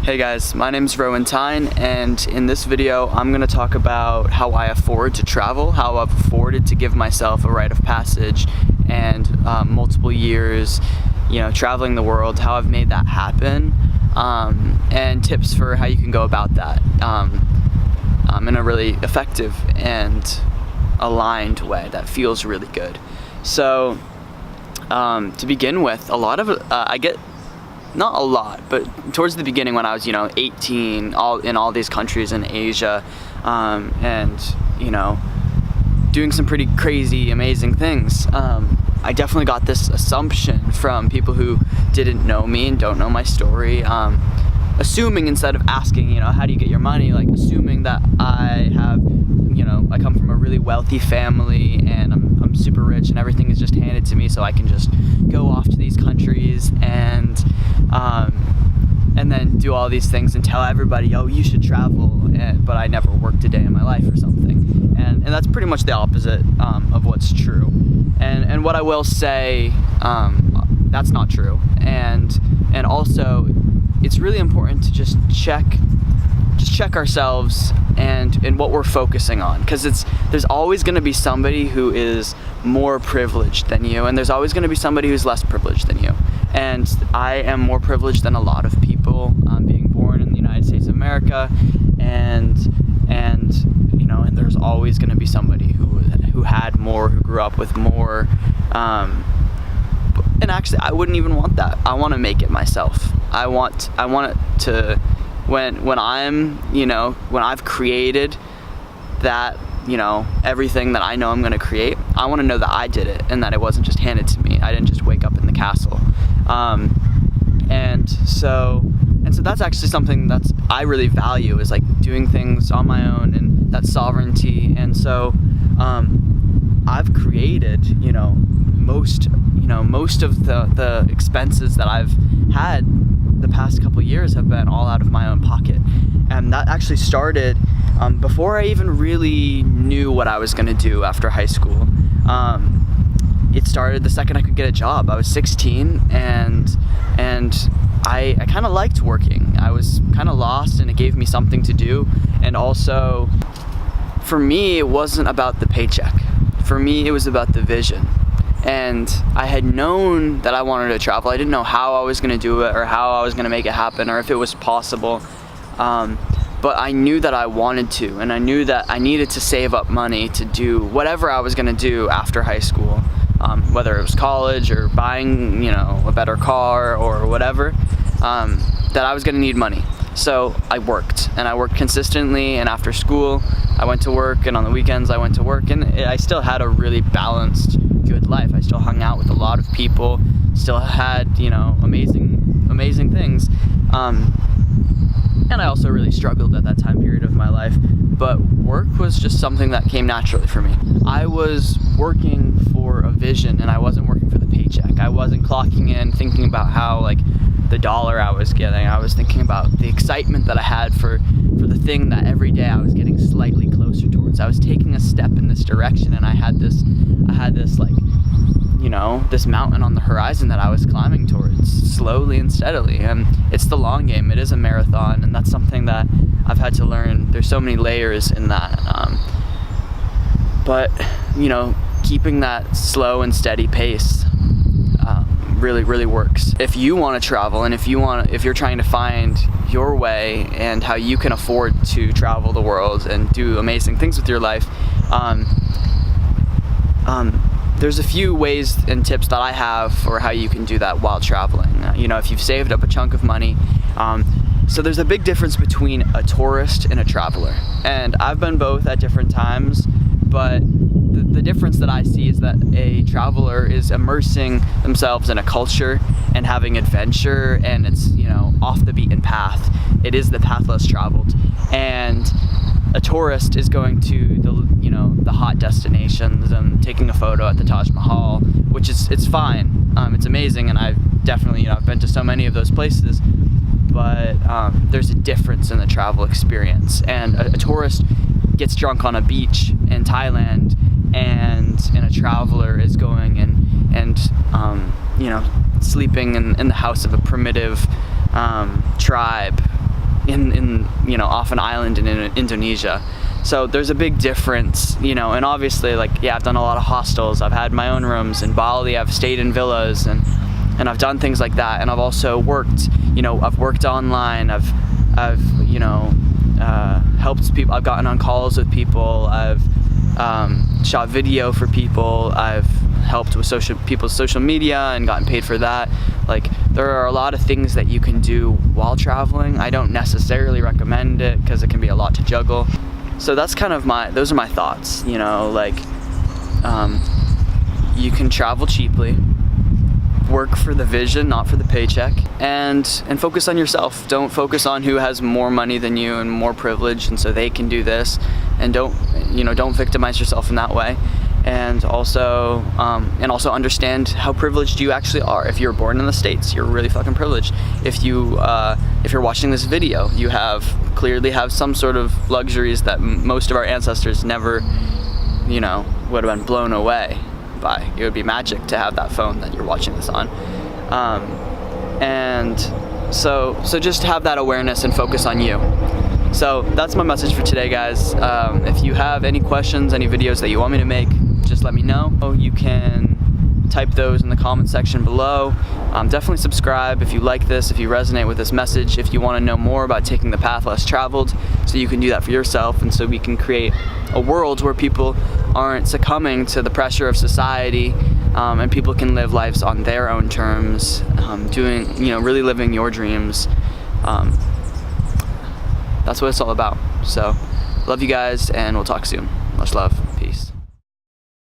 Hey guys, my name's Rowan Tyne, and in this video I'm going to talk about how I afford to travel, how I've afforded to give myself a rite of passage and multiple years, traveling the world, how I've made that happen, and tips for how you can go about that in a really effective and aligned way that feels really good. So to begin with, a lot of I get, not a lot, but towards the beginning when I was 18, in all these countries in Asia, and doing some pretty crazy amazing things, I definitely got this assumption from people who didn't know me and don't know my story, assuming instead of asking how do you get your money, like assuming that I have I come from a really wealthy family and I'm super rich and everything is just handed to me, so I can just go off to these countries and then do all these things and tell everybody, oh, you should travel, but I never worked a day in my life or something. And that's pretty much the opposite of what's true. And what I will say, that's not true. And also, it's really important to just check ourselves and what we're focusing on, because there's always going to be somebody who is more privileged than you, and there's always going to be somebody who's less privileged than you. And I am more privileged than a lot of people, being born in the United States of America, and there's always going to be somebody who had more, who grew up with more, and actually I wouldn't even want that. I want to make it myself. I want it to, when I've created that, everything that I know I'm going to create, I want to know that I did it and that it wasn't just handed to me. I didn't just wake up in the castle. And so that's actually something that I really value, is like doing things on my own and that sovereignty. And so I've created, most of the expenses that I've had the past couple years have been all out of my own pocket. And that actually started before I even really knew what I was going to do after high school. It started the second I could get a job. I was 16 and I kind of liked working. I was kind of lost and it gave me something to do. And also, for me, it wasn't about the paycheck. For me, it was about the vision. And I had known that I wanted to travel. I didn't know how I was going to do it or how I was going to make it happen or if it was possible. But I knew that I wanted to, and I knew that I needed to save up money to do whatever I was going to do after high school, whether it was college or buying, a better car or whatever, that I was going to need money. So I worked, and I worked consistently, and after school I went to work, and on the weekends I went to work, and I still had a really balanced, good life. I still hung out with a lot of people, still had, amazing things. And I also really struggled at that time period of my life, but work was just something that came naturally for me. I was working for a vision, and I wasn't working for the paycheck. I wasn't clocking in thinking about how, the dollar I was getting. I was thinking about the excitement that I had for the thing that every day I was getting slightly closer towards. I was taking a step in this direction, and I had this this mountain on the horizon that I was climbing towards slowly and steadily. And it's the long game. It is a marathon, and that's something that I've had to learn. There's so many layers in that. But keeping that slow and steady pace really, really works. If you want to travel, and if you're trying to find your way and how you can afford to travel the world and do amazing things with your life, there's a few ways and tips that I have for how you can do that while traveling. If you've saved up a chunk of money, so there's a big difference between a tourist and a traveler, and I've been both at different times, but the difference that I see is that a traveler is immersing themselves in a culture and having adventure, and it's off the beaten path. It is the path less traveled. And a tourist is going to the hot destinations and taking a photo at the Taj Mahal, which it's fine. It's amazing, and I've definitely I've been to so many of those places. But there's a difference in the travel experience. And a tourist gets drunk on a beach in Thailand, and a traveler is going and sleeping in the house of a primitive tribe in you know, off an island in Indonesia. So there's a big difference, you know, and obviously, like, yeah, I've done a lot of hostels, I've had my own rooms in Bali, I've stayed in villas, and I've done things like that, and I've also worked, you know, I've worked online, I've you know, helped people, I've gotten on calls with people, I've shot video for people, I've helped with people's social media and gotten paid for that. Like, there are a lot of things that you can do while traveling. I don't necessarily recommend it because it can be a lot to juggle. So that's kind of those are my thoughts, you know, like, you can travel cheaply, work for the vision, not for the paycheck, and focus on yourself. Don't focus on who has more money than you and more privilege, and so they can do this, and don't victimize yourself in that way. And also understand how privileged you actually are. If you're born in the States, you're really fucking privileged. If you're watching this video, you clearly have some sort of luxuries that most of our ancestors never, you know, would have been blown away by. It would be magic to have that phone that you're watching this on. And so just have that awareness and focus on you. So that's my message for today, guys. If you have any questions, any videos that you want me to make, just let me know. You can type those in the comment section below. Definitely subscribe if you like this, if you resonate with this message, if you want to know more about taking the path less traveled, so you can do that for yourself, and so we can create a world where people aren't succumbing to the pressure of society, and people can live lives on their own terms, really living your dreams. That's what it's all about. So, love you guys, and we'll talk soon. Much love. Peace.